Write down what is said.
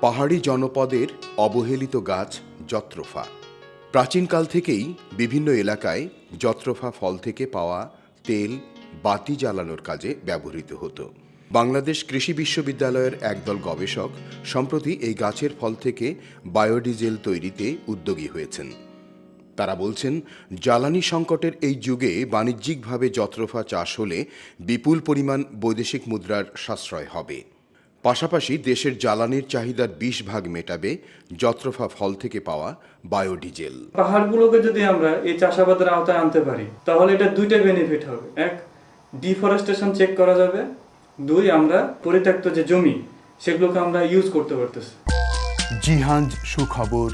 পাহাড়ি জনপদের অবহেলিত গাছ জত্রফা। প্রাচীনকাল থেকেই বিভিন্ন এলাকায় জত্রফা ফল থেকে পাওয়া তেল বাতি জ্বালানোর কাজে ব্যবহৃত হতো। বাংলাদেশ কৃষি বিশ্ববিদ্যালয়ের একদল গবেষক সম্প্রতি এই গাছের ফল থেকে বায়োডিজেল তৈরিতে উদ্যোগী হয়েছেন। তারা বলছেন, জ্বালানি সংকটের এই যুগে বাণিজ্যিকভাবে জত্রফা চাষ হলে বিপুল পরিমাণ বৈদেশিক মুদ্রার সাশ্রয় হবে। পাশাপাশি দেশের জ্বালানির চাহিদার 20 ভাগ মেটাবে জত্রফা ফল থেকে পাওয়া বায়োডিজেল। পাহাড়গুলোকে যদি আমরা এই চাষাবাদের আওতায় আনতে পারি তাহলে এটা দুইটা বেনিফিট হবে। এক, ডিফরেস্টেশন চেক করা যাবে। দুই, আমরা পরিত্যক্ত যে জমি সেগুলোকে আমরা ইউজ করতে পারতেছি। জিহাঞ্জ সুখবর।